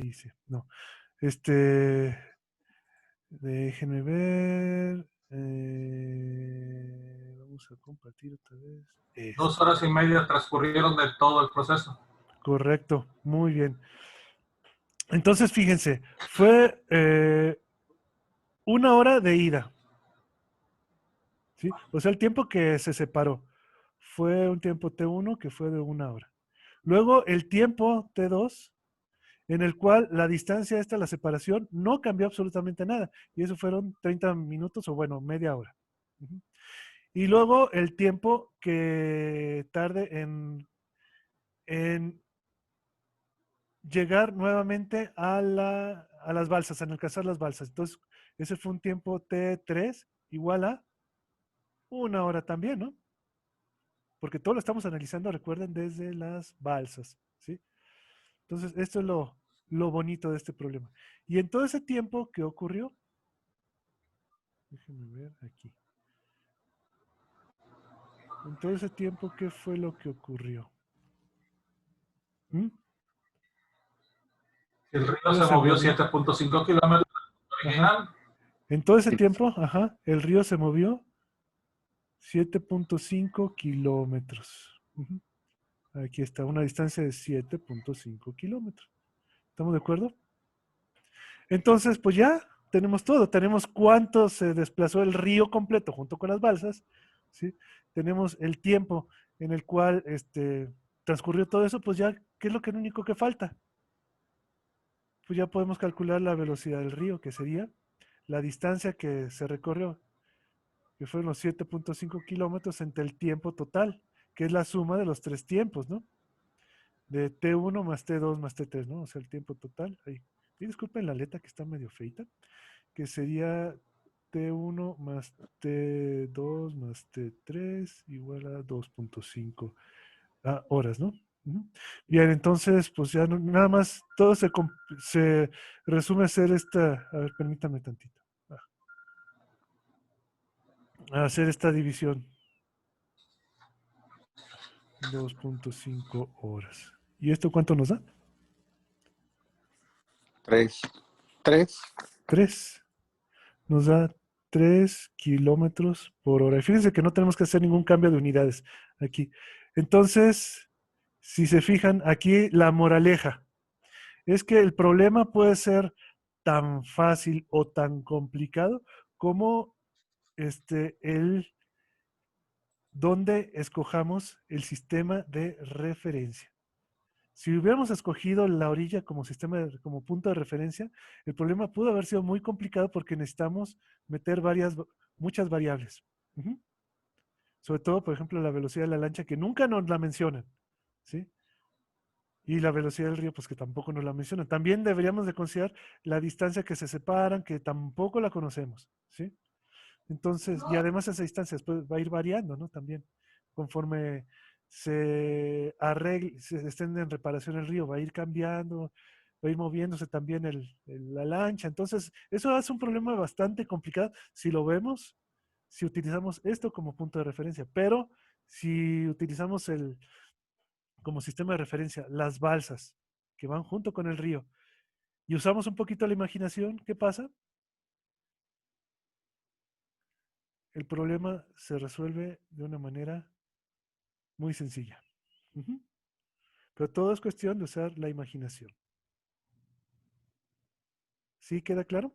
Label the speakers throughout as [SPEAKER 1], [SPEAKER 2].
[SPEAKER 1] ¿qué hice? No. Déjenme ver. Vamos a compartir otra vez.
[SPEAKER 2] 2 horas y media transcurrieron de todo el proceso.
[SPEAKER 1] Correcto, muy bien. Entonces, fíjense, fue 1 hora de ida, ¿sí? O sea, el tiempo que se separó fue un tiempo T1 que fue de 1 hora. Luego, el tiempo T2, en el cual la distancia esta, la separación, no cambió absolutamente nada. Y eso fueron 30 minutos o bueno, media hora. Ujú. Y luego el tiempo que tarde en llegar nuevamente a las balsas, en alcanzar las balsas. Entonces, ese fue un tiempo T3 igual a 1 hora también, ¿no? Porque todo lo estamos analizando, recuerden, desde las balsas, ¿sí? Entonces, esto es lo bonito de este problema. Y en todo ese tiempo, ¿qué ocurrió? Déjenme ver aquí. En todo ese tiempo, ¿qué fue lo que ocurrió? ¿Mm?
[SPEAKER 2] El río
[SPEAKER 1] ¿Río
[SPEAKER 2] se
[SPEAKER 1] se
[SPEAKER 2] movió
[SPEAKER 1] movió?
[SPEAKER 2] 7.5 kilómetros
[SPEAKER 1] Ajá.
[SPEAKER 2] original.
[SPEAKER 1] En todo ese tiempo, ajá, el río se movió 7.5 kilómetros. Ujú. Aquí está, una distancia de 7.5 kilómetros. ¿Estamos de acuerdo? Entonces, pues ya tenemos todo. Tenemos cuánto se desplazó el río completo junto con las balsas, ¿sí? Tenemos el tiempo en el cual transcurrió todo eso, pues ya, ¿qué es lo único que falta? Pues ya podemos calcular la velocidad del río, que sería la distancia que se recorrió, que fueron los 7.5 kilómetros entre el tiempo total, que es la suma de los tres tiempos, ¿no? De T1 más T2 más T3, ¿no? O sea, el tiempo total. Ahí. Y disculpen la letra que está medio feita, que sería T1 más T2 más T3 igual a 2.5 horas, ¿no? Ujú. Bien, entonces, pues ya nada más, todo se resume a hacer esta, a ver, permítame tantito, a hacer esta división, 2.5 horas. ¿Y esto cuánto nos da?
[SPEAKER 3] 3. 3.
[SPEAKER 1] 3. Nos da 3 kilómetros por hora. Y fíjense que no tenemos que hacer ningún cambio de unidades aquí. Entonces, si se fijan, aquí la moraleja es que el problema puede ser tan fácil o tan complicado como el donde escojamos el sistema de referencia. Si hubiéramos escogido la orilla como como punto de referencia, el problema pudo haber sido muy complicado porque necesitamos meter muchas variables. Ujú. Sobre todo, por ejemplo, la velocidad de la lancha, que nunca nos la mencionan, ¿sí? Y la velocidad del río, pues que tampoco nos la mencionan. También deberíamos de considerar la distancia que se separan, que tampoco la conocemos, ¿sí? Entonces, y además esa distancia después va a ir variando, ¿no? También, conforme se arregle, se estén en reparación el río, va a ir cambiando, va a ir moviéndose también la lancha. Entonces, eso hace un problema bastante complicado si lo vemos, si utilizamos esto como punto de referencia. Pero si utilizamos como sistema de referencia las balsas que van junto con el río y usamos un poquito la imaginación, ¿qué pasa? El problema se resuelve de una manera muy sencilla. Ujú. Pero todo es cuestión de usar la imaginación. ¿Sí queda claro?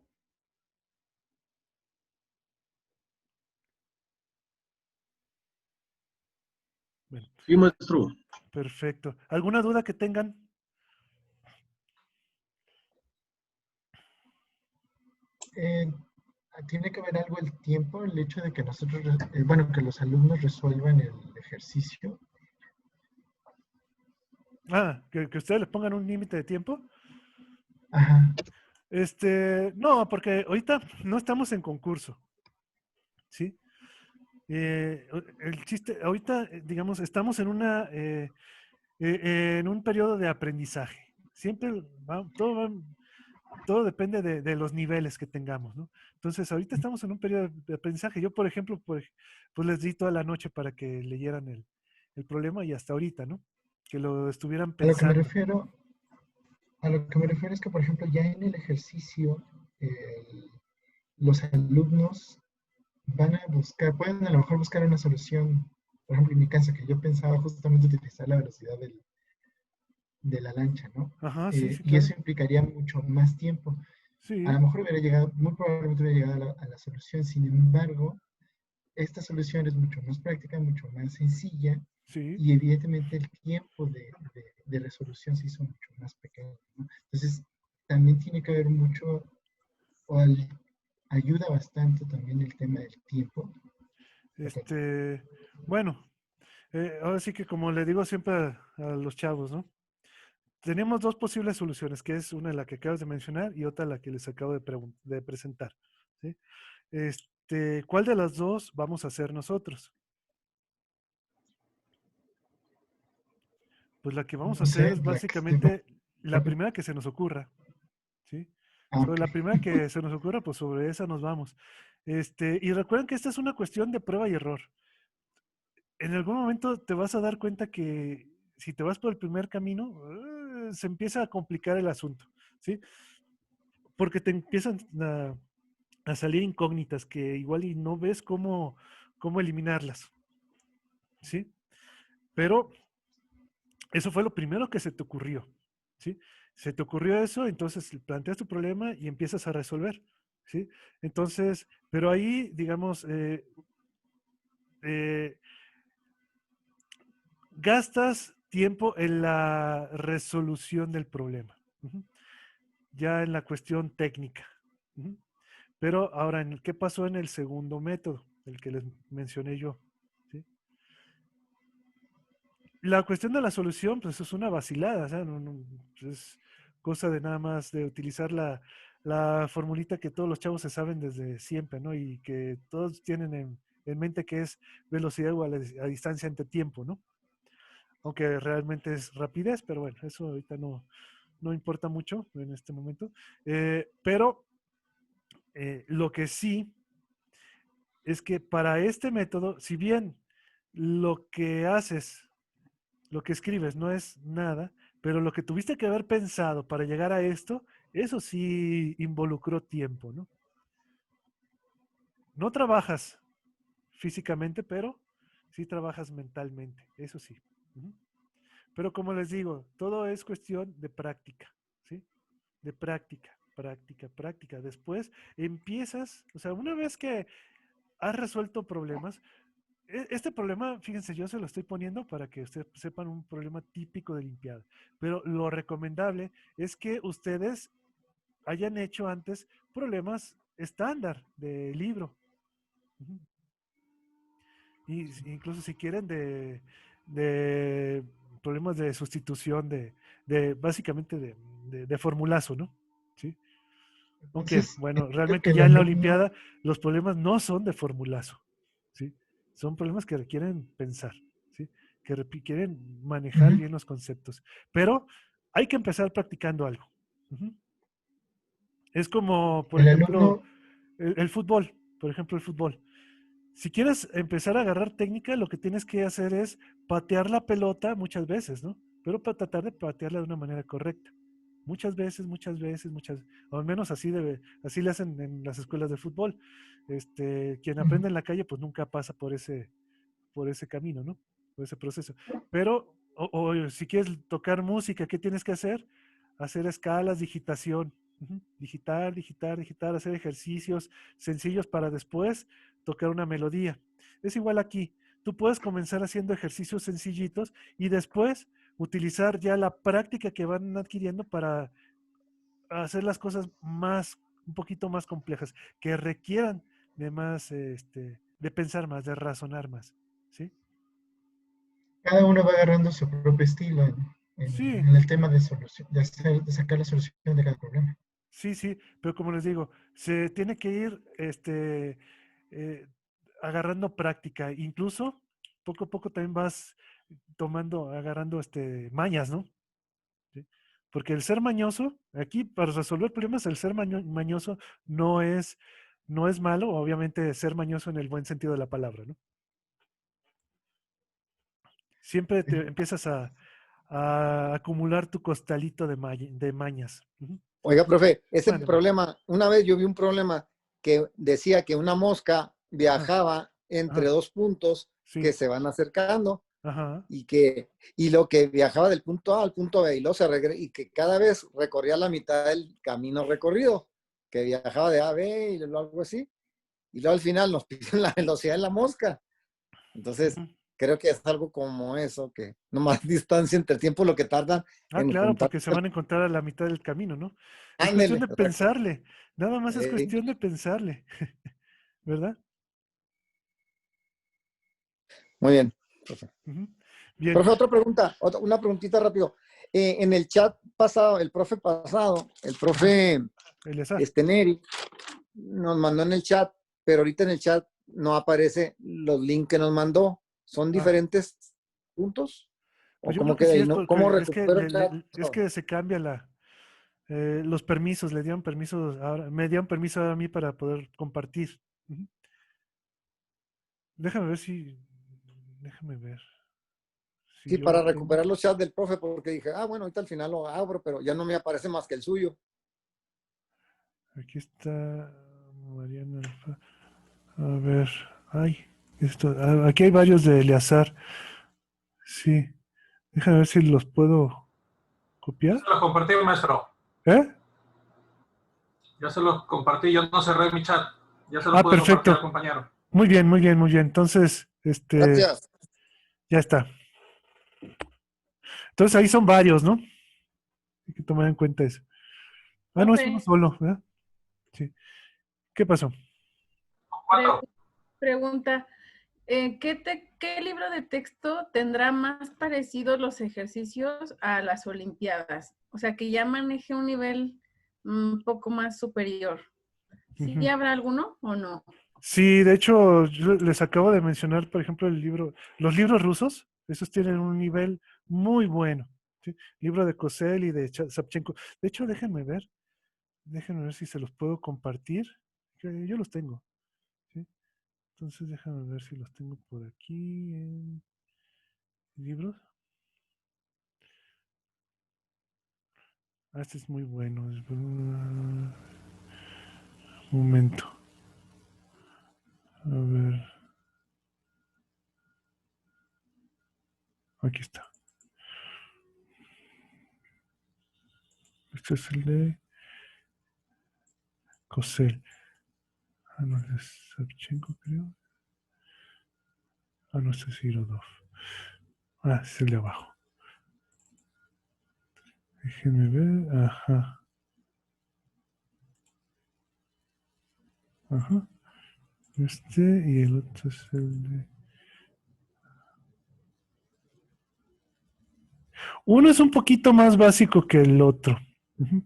[SPEAKER 1] Bueno,
[SPEAKER 4] Sí, maestro.
[SPEAKER 1] perfecto. ¿Alguna duda que tengan?
[SPEAKER 5] Eh, ¿Tiene que ver algo el tiempo, el hecho de que nosotros, bueno, que los alumnos resuelvan el ejercicio?
[SPEAKER 1] Que ustedes le pongan un límite de tiempo.
[SPEAKER 5] Ajá.
[SPEAKER 1] No, porque ahorita no estamos en concurso, ¿sí? El chiste, ahorita, digamos, estamos en un periodo de aprendizaje. Siempre todo depende de los niveles que tengamos, ¿no? Entonces, ahorita estamos en un periodo de aprendizaje. Yo, por ejemplo, pues les di toda la noche para que leyeran el problema y hasta ahorita, ¿no? Que lo estuvieran
[SPEAKER 5] A lo que me
[SPEAKER 1] pensando.
[SPEAKER 5] refiero A lo que me refiero es que, por ejemplo, ya en el ejercicio, los alumnos van a buscar, pueden a lo mejor buscar una solución. Por ejemplo, en mi caso, que yo pensaba justamente utilizar la velocidad de la lancha, ¿no?
[SPEAKER 1] Ajá, sí, sí,
[SPEAKER 5] Y eso
[SPEAKER 1] claro.
[SPEAKER 5] implicaría mucho más tiempo. A
[SPEAKER 1] Sí,
[SPEAKER 5] lo mejor hubiera llegado, muy probablemente hubiera llegado a la solución. Sin embargo, esta solución es mucho más práctica, mucho más sencilla
[SPEAKER 1] sí.
[SPEAKER 5] y evidentemente el tiempo de resolución se hizo mucho más pequeño, ¿no? Entonces, también tiene que ver mucho, o ayuda bastante también el tema del tiempo. Ok.
[SPEAKER 1] Bueno, ahora sí que como le digo siempre a los chavos, ¿no? Tenemos dos posibles soluciones, que es una la que acabas de mencionar y otra la que les acabo de presentar, ¿sí? ¿Cuál de las dos vamos a hacer nosotros? Pues la que vamos a
[SPEAKER 5] No
[SPEAKER 1] hacer
[SPEAKER 5] sé,
[SPEAKER 1] es
[SPEAKER 5] la que esté más
[SPEAKER 1] básicamente la
[SPEAKER 5] rápido.
[SPEAKER 1] primera que se nos ocurra, ¿sí?
[SPEAKER 5] Ah,
[SPEAKER 1] Sobre
[SPEAKER 5] ok.
[SPEAKER 1] la primera que se nos ocurra, pues sobre esa nos vamos. Y recuerden que esta es una cuestión de prueba y error. En algún momento te vas a dar cuenta que si te vas por el primer camino, se empieza a complicar el asunto, ¿sí? Porque te empiezan a salir incógnitas que igual y no ves cómo eliminarlas, ¿sí? Pero eso fue lo primero que se te ocurrió, ¿sí? Se te ocurrió eso, entonces planteas tu problema y empiezas a resolver, ¿sí? Entonces, pero ahí, digamos, eh, gastas tiempo en la resolución del problema, ujú, ya en la cuestión técnica. Ujú. Pero ahora, ¿qué pasó en el segundo método, el que les mencioné yo? ¿Sí? La cuestión de la solución, pues es una vacilada, o sea, es cosa de nada más de utilizar la formulita que todos los chavos se saben desde siempre, ¿no? Y que todos tienen en mente que es velocidad igual a distancia entre tiempo, ¿no? Aunque realmente es rapidez, pero bueno, eso ahorita no importa mucho en este momento. Pero lo que sí es que para este método, si bien lo que haces, lo que escribes no es nada, pero lo que tuviste que haber pensado para llegar a esto, eso sí involucró tiempo, ¿no? No trabajas físicamente, pero sí trabajas mentalmente, eso sí. Ujú. Pero como les digo, todo es cuestión de práctica, ¿sí? De práctica, práctica, práctica. Después empiezas, o sea, una vez que has resuelto problemas, este problema, fíjense, yo se lo estoy poniendo para que ustedes sepan un problema típico de limpiada, pero lo recomendable es que ustedes hayan hecho antes problemas estándar de libro. Ujú. Y incluso si quieren de problemas de sustitución, de básicamente de formulazo, ¿no? ¿Sí? Aunque,
[SPEAKER 5] Entonces,
[SPEAKER 1] bueno,
[SPEAKER 5] entiendo que
[SPEAKER 1] realmente
[SPEAKER 5] el
[SPEAKER 1] ya en la
[SPEAKER 5] alumno,
[SPEAKER 1] Olimpiada los problemas no son de formulazo, ¿sí? Son problemas que requieren pensar, ¿sí? Que requieren manejar
[SPEAKER 5] ujú,
[SPEAKER 1] bien los conceptos. Pero hay que empezar practicando algo. Ujú. Es como, por
[SPEAKER 5] el
[SPEAKER 1] ejemplo,
[SPEAKER 5] alumno,
[SPEAKER 1] el fútbol, por ejemplo, el fútbol. Si quieres empezar a agarrar técnica, lo que tienes que hacer es patear la pelota muchas veces, ¿no? Pero para tratar de patearla de una manera correcta. Muchas veces, muchas veces, o al menos así le hacen en las escuelas de fútbol. Quien
[SPEAKER 5] ujú,
[SPEAKER 1] aprende en la calle, pues nunca pasa por ese camino, ¿no? Por ese proceso. Pero, o si quieres tocar música, ¿qué tienes que hacer? Hacer escalas, digitación. Ujú. Digitar, digitar, digitar, hacer ejercicios sencillos para después tocar una melodía. Es igual aquí. Tú puedes comenzar haciendo ejercicios sencillitos y después utilizar ya la práctica que van adquiriendo para hacer las cosas un poquito más complejas, que requieran de más, de pensar más, de razonar más. ¿Sí?
[SPEAKER 5] cada uno va agarrando su propio estilo
[SPEAKER 1] Sí,
[SPEAKER 5] en el tema de solución, de sacar la solución de cada problema.
[SPEAKER 1] sí, sí, pero como les digo, se tiene que ir eh, agarrando práctica, incluso poco a poco también vas agarrando mañas, ¿no? ¿Sí? Porque el ser mañoso, aquí para resolver problemas, el ser mañoso no es, no es malo, obviamente ser mañoso en el buen sentido de la palabra, ¿no? Siempre te empiezas a acumular tu costalito de mañas. Ujú.
[SPEAKER 3] Oiga, profe, ese
[SPEAKER 1] Mándeme.
[SPEAKER 3] problema, una vez yo vi un problema que decía que una mosca
[SPEAKER 1] Ajá,
[SPEAKER 3] viajaba entre
[SPEAKER 1] ajá,
[SPEAKER 3] dos puntos que
[SPEAKER 1] sí,
[SPEAKER 3] se van acercando
[SPEAKER 1] ajá.
[SPEAKER 3] y lo que viajaba del punto A al punto B y luego y que cada vez recorría la mitad del camino recorrido, que viajaba de A a B y luego algo así, y luego al final nos piden la velocidad de la mosca. Entonces,
[SPEAKER 1] Ujú.
[SPEAKER 3] creo que es algo como eso, que no más distancia entre tiempo lo que tardan
[SPEAKER 1] Ah,
[SPEAKER 3] en
[SPEAKER 1] claro,
[SPEAKER 3] juntar.
[SPEAKER 1] porque se van a encontrar a la mitad del camino, ¿no? Es cuestión
[SPEAKER 3] Ándele,
[SPEAKER 1] de
[SPEAKER 3] exacto.
[SPEAKER 1] pensarle. Nada más es cuestión de pensarle, ¿verdad?
[SPEAKER 3] Muy bien.
[SPEAKER 1] Ujú. Bien,
[SPEAKER 3] Profe, otra pregunta, una preguntita rápido. En el chat pasado, el profe pasado, el
[SPEAKER 1] ajá,
[SPEAKER 3] profe
[SPEAKER 1] Eleazar.
[SPEAKER 3] Neri, nos mandó en el chat, pero ahorita en el chat no aparece los links que nos mandó. ¿Son
[SPEAKER 1] Ah,
[SPEAKER 3] diferentes puntos? ¿O
[SPEAKER 1] pues yo creo
[SPEAKER 3] cómo
[SPEAKER 1] que
[SPEAKER 3] queda
[SPEAKER 1] sí
[SPEAKER 3] ahí?
[SPEAKER 1] es
[SPEAKER 3] ¿No? ¿Cómo
[SPEAKER 1] porque es que,
[SPEAKER 3] recupero el chat?
[SPEAKER 1] es que se cambia los permisos, le dieron permisos, ahora, me dieron permiso a mí para poder compartir. Ujú. Déjame ver si, déjame ver si
[SPEAKER 3] Sí,
[SPEAKER 1] yo lo
[SPEAKER 3] para
[SPEAKER 1] tengo.
[SPEAKER 3] recuperar los chats del profe, porque dije, bueno, ahorita al final lo abro, pero ya no me aparece más que el suyo.
[SPEAKER 1] Aquí está Mariana Alfa. A ver, ay, aquí hay varios de Eleazar. Sí, déjame ver si los puedo
[SPEAKER 2] Ya
[SPEAKER 1] copiar.
[SPEAKER 2] se lo compartí, maestro.
[SPEAKER 1] ¿Eh?
[SPEAKER 2] Ya se lo compartí, yo no cerré mi chat. Ya se lo
[SPEAKER 1] Ah,
[SPEAKER 2] pude compartir al
[SPEAKER 1] perfecto.
[SPEAKER 2] compañero.
[SPEAKER 1] Muy bien, muy bien, muy bien. Entonces,
[SPEAKER 3] Gracias.
[SPEAKER 1] ya está. Entonces ahí son varios, ¿no? Hay que tomar en cuenta eso. Ah, no, es uno
[SPEAKER 4] Profe,
[SPEAKER 1] solo, ¿verdad? Sí. ¿Qué pasó?
[SPEAKER 4] pre-
[SPEAKER 2] 4.
[SPEAKER 4] pregunta, ¿qué libro de texto tendrá más parecido los ejercicios a las Olimpiadas? O sea, que ya maneje un nivel un poco más superior. ¿Sí
[SPEAKER 1] Ujú.
[SPEAKER 4] habrá alguno o no?
[SPEAKER 1] Sí, de hecho, yo les acabo de mencionar, por ejemplo, los libros rusos, esos tienen un nivel muy bueno. ¿Sí? Libro de Kosel y de Savchenko. De hecho, déjenme ver si se los puedo compartir. Que yo los tengo. ¿Sí? Entonces, déjame ver si los tengo por aquí en libros. Ah, este es muy bueno. Momento. A ver, aquí está. Este es el de Kosel. Ah, no, este es Savchenko, creo. Ah, no, este es Irodov. Ah, es el de abajo. Déjenme ver. Ajá. Ajá. Este y el otro es el de. Uno es un poquito más básico que el otro. Ujú.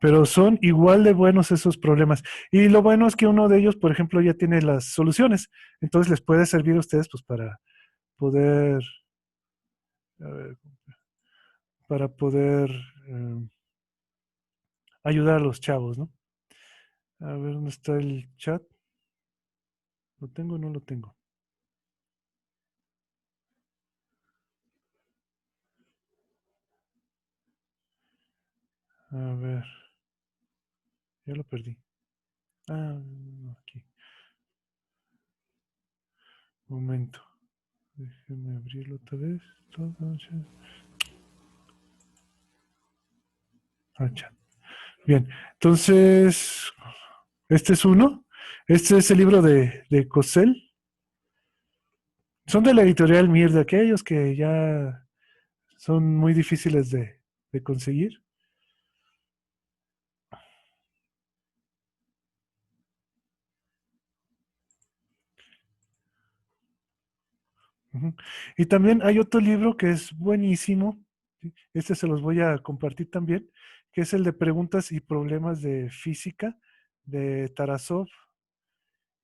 [SPEAKER 1] Pero son igual de buenos esos problemas. Y lo bueno es que uno de ellos, por ejemplo, ya tiene las soluciones. Entonces les puede servir a ustedes pues para poder, a ver, para poder eh, ayudar a los chavos, ¿no? A ver, ¿dónde está el chat? ¿Lo tengo o no lo tengo? A ver, ya lo perdí. Ah, no, aquí. Momento. Déjenme abrirlo otra vez. Ah, chat. Bien, entonces, este es uno. Este es el libro de Cosel. Son de la editorial Mir, de aquellos que ya son muy difíciles de conseguir. Ujú. Y también hay otro libro que es buenísimo. ¿Sí? Este se los voy a compartir también, que es el de Preguntas y Problemas de Física de Tarasov.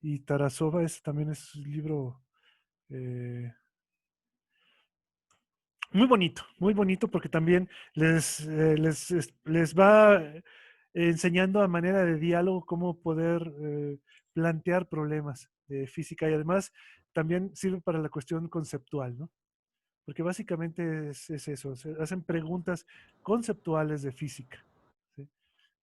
[SPEAKER 1] Y Tarasova también es un libro eh, muy bonito porque también les va enseñando a manera de diálogo cómo poder plantear problemas de física y además también sirve para la cuestión conceptual, ¿no? porque básicamente es eso, se hacen preguntas conceptuales de física. ¿Sí?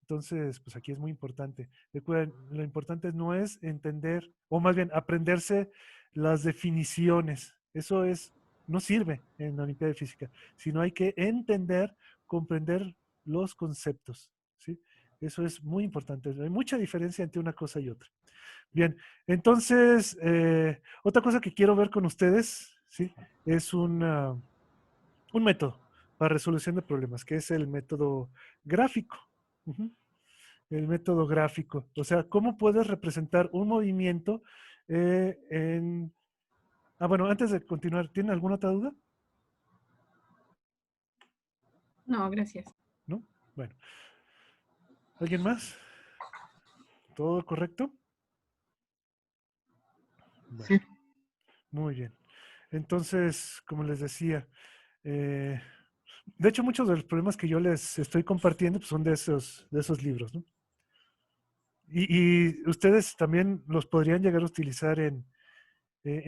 [SPEAKER 1] Entonces, pues aquí es muy importante. Recuerden, lo importante no es entender, o más bien aprenderse las definiciones. Eso es, no sirve en la Olimpiada de Física, sino hay que entender, comprender los conceptos. ¿Sí? Eso es muy importante. Hay mucha diferencia entre una cosa y otra. Bien, entonces, otra cosa que quiero ver con ustedes, ¿sí? Es un método para resolución de problemas, que es el método gráfico. Ujú. El método gráfico. O sea, ¿cómo puedes representar un movimiento en... Ah, bueno, antes de continuar, ¿tienen alguna otra duda?
[SPEAKER 4] No, gracias.
[SPEAKER 1] ¿No? Bueno, ¿alguien más? ¿Todo correcto? Bueno,
[SPEAKER 5] Sí,
[SPEAKER 1] muy bien. Entonces, como les decía, eh, de hecho, muchos de los problemas que yo les estoy compartiendo pues, son de esos libros, ¿no? Y ustedes también los podrían llegar a utilizar en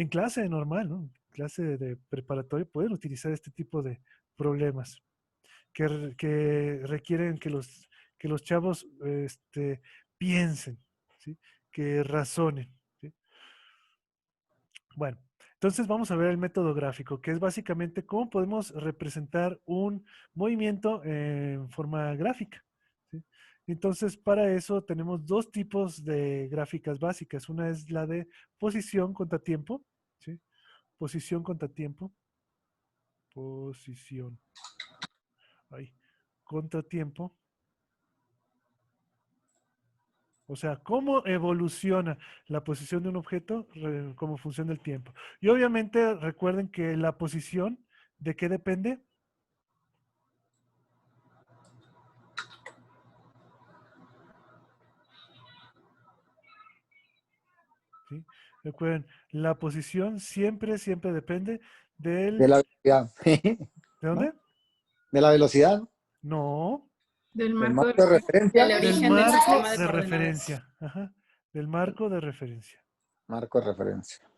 [SPEAKER 1] clase normal, ¿no? Clase de preparatoria, pueden utilizar este tipo de problemas que requieren que los chavos piensen, ¿sí? Que razonen, ¿sí? Bueno, entonces vamos a ver el método gráfico, que es básicamente cómo podemos representar un movimiento en forma gráfica. ¿Sí? Entonces, para eso tenemos dos tipos de gráficas básicas. Una es la de posición contra tiempo, ¿sí? Posición contra tiempo, posición, ahí, contra tiempo. O sea, cómo evoluciona la posición de un objeto como función del tiempo. Y obviamente recuerden que la posición, ¿de qué depende? ¿Sí? Recuerden, la posición siempre, siempre depende
[SPEAKER 3] De
[SPEAKER 1] del...
[SPEAKER 3] la velocidad,
[SPEAKER 1] ¿De
[SPEAKER 3] ¿no?
[SPEAKER 1] dónde?
[SPEAKER 3] De la velocidad,
[SPEAKER 1] No,
[SPEAKER 4] Del
[SPEAKER 3] del
[SPEAKER 4] marco
[SPEAKER 3] marco de referencia,
[SPEAKER 4] del
[SPEAKER 1] del
[SPEAKER 4] origen del
[SPEAKER 1] marco
[SPEAKER 4] sistema de
[SPEAKER 1] de
[SPEAKER 4] coordenadas.
[SPEAKER 1] referencia. Ajá, del marco de referencia.
[SPEAKER 3] marco de referencia.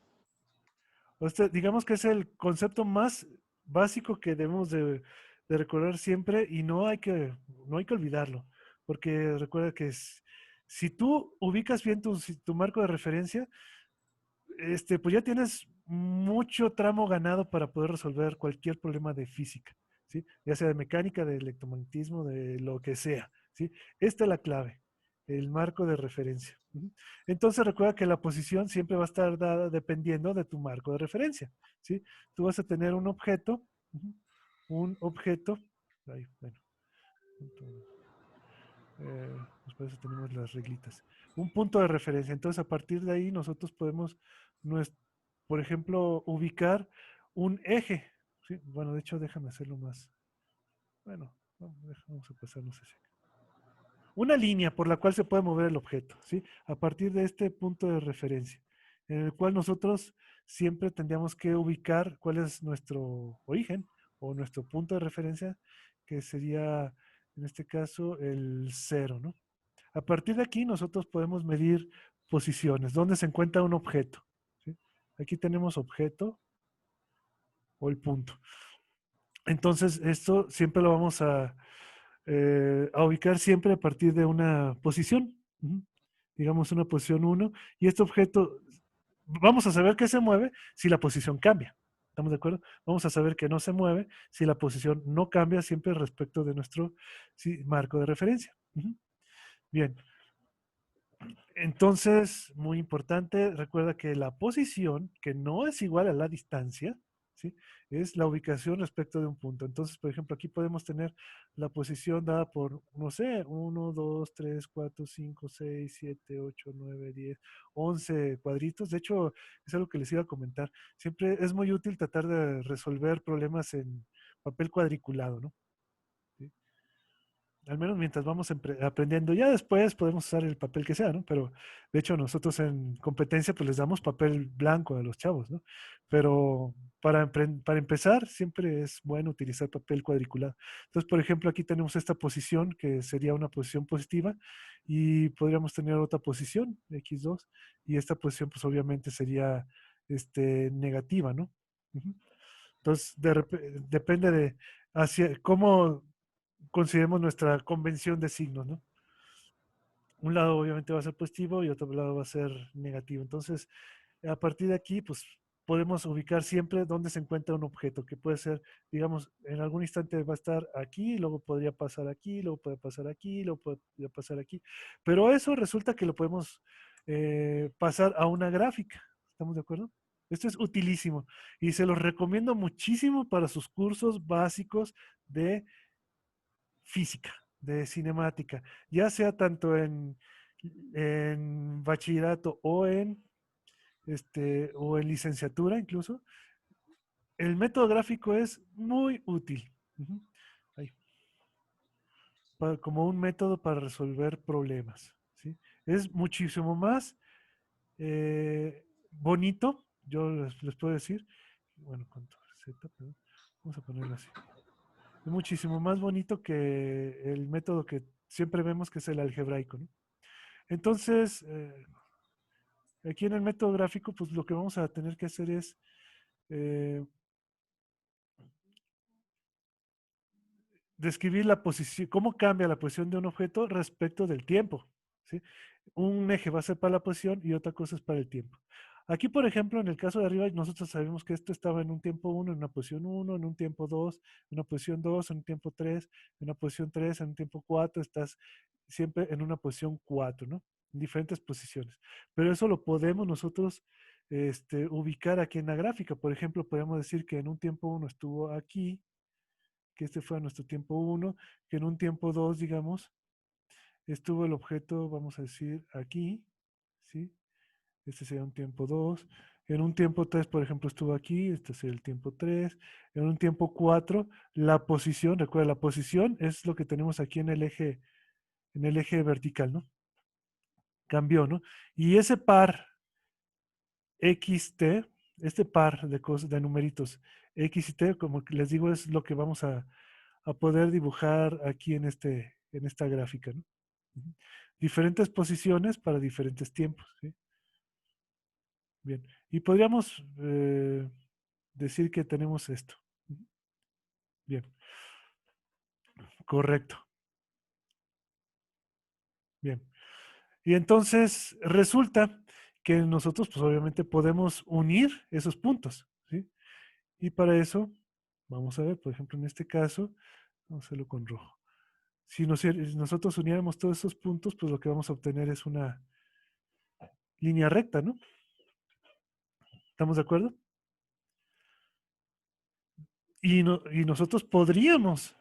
[SPEAKER 1] Digamos que es el concepto más básico que debemos de recordar siempre y no hay que olvidarlo, porque recuerda que si tú ubicas bien tu marco de referencia, pues ya tienes mucho tramo ganado para poder resolver cualquier problema de física, ¿sí? Ya sea de mecánica, de electromagnetismo, de lo que sea, ¿sí? Esta es la clave, el marco de referencia. Ujú. Entonces recuerda que la posición siempre va a estar dada dependiendo de tu marco de referencia, ¿sí? Tú vas a tener un objeto, ujú, un objeto, ahí, bueno, pues para eso tenemos las reglitas. Un punto de referencia. Entonces, a partir de ahí, nosotros podemos, por ejemplo, ubicar un eje. ¿Sí? Bueno, de hecho, déjame hacerlo más. Bueno, vamos a pasarnos ese. Una línea por la cual se puede mover el objeto, ¿sí? A partir de este punto de referencia, en el cual nosotros siempre tendríamos que ubicar cuál es nuestro origen o nuestro punto de referencia, que sería, en este caso, el cero, ¿no? A partir de aquí nosotros podemos medir posiciones, dónde se encuentra un objeto. ¿Sí? Aquí tenemos objeto o el punto. Entonces, esto siempre lo vamos a ubicar siempre a partir de una posición. Ujú. Digamos una posición uno. Y este objeto, vamos a saber que se mueve si la posición cambia. ¿Estamos de acuerdo? Vamos a saber que no se mueve si la posición no cambia siempre respecto de nuestro marco de referencia. Ujú. Bien, entonces, muy importante, recuerda que la posición, que no es igual a la distancia, ¿sí? Es la ubicación respecto de un punto. Entonces, por ejemplo, aquí podemos tener la posición dada por, no sé, 1, 2, 3, 4, 5, 6, 7, 8, 9, 10, 11 cuadritos. De hecho, es algo que les iba a comentar. Siempre es muy útil tratar de resolver problemas en papel cuadriculado, ¿no? ¿Sí? Al menos mientras vamos aprendiendo. Ya después podemos usar el papel que sea, ¿no? Pero de hecho nosotros en competencia pues les damos papel blanco a los chavos, ¿no? Pero para empezar siempre es bueno utilizar papel cuadriculado. Entonces, por ejemplo, aquí tenemos esta posición que sería una posición positiva y podríamos tener otra posición, X2, y esta posición pues obviamente sería negativa, ¿no? Ujú. Entonces, depende de hacia cómo consideremos nuestra convención de signos, ¿no? Un lado obviamente va a ser positivo y otro lado va a ser negativo. Entonces, a partir de aquí, pues podemos ubicar siempre dónde se encuentra un objeto, que puede ser, digamos, en algún instante va a estar aquí, luego podría pasar aquí, luego puede pasar aquí, luego podría pasar aquí. Pero eso resulta que lo podemos pasar a una gráfica. ¿Estamos de acuerdo? Esto es utilísimo y se los recomiendo muchísimo para sus cursos básicos de física, de cinemática, ya sea tanto en bachillerato o en licenciatura incluso. El método gráfico es muy útil. Ujú. Ahí, como un método para resolver problemas. ¿Sí? Es muchísimo más bonito, yo les puedo decir, bueno, con Z, perdón, vamos a ponerlo así. Es muchísimo más bonito que el método que siempre vemos, que es el algebraico, ¿no? Entonces, aquí en el método gráfico, pues lo que vamos a tener que hacer es eh, describir la posición, cómo cambia la posición de un objeto respecto del tiempo, ¿sí? Un eje va a ser para la posición y otra cosa es para el tiempo. Aquí, por ejemplo, en el caso de arriba, nosotros sabemos que esto estaba en un tiempo 1, en una posición 1, en un tiempo 2, en una posición 2, en un tiempo 3, en una posición 3, en un tiempo 4, estás siempre en una posición 4, ¿no? En diferentes posiciones. Pero eso lo podemos nosotros ubicar aquí en la gráfica. Por ejemplo, podemos decir que en un tiempo 1 estuvo aquí, que este fue nuestro tiempo 1, que en un tiempo 2, digamos, estuvo el objeto, vamos a decir, aquí, ¿sí? Este sería un tiempo 2. En un tiempo 3, por ejemplo, estuvo aquí, este sería el tiempo 3. En un tiempo 4, la posición, recuerda, la posición es lo que tenemos aquí en el eje vertical, ¿no? Cambió, ¿no? Y ese par XT, este par de cosas, de numeritos X y T, como les digo, es lo que vamos a poder dibujar aquí en esta gráfica, ¿no? Ujú. Diferentes posiciones para diferentes tiempos, ¿sí? Bien. Y podríamos decir que tenemos esto. Ujú. Bien. Correcto. Bien. Y entonces resulta que nosotros, pues obviamente podemos unir esos puntos, ¿sí? Y para eso, vamos a ver, por ejemplo, en este caso, vamos a hacerlo con rojo. Si nosotros uniéramos todos esos puntos, pues lo que vamos a obtener es una línea recta, ¿no? ¿Estamos de acuerdo? Y nosotros podríamos,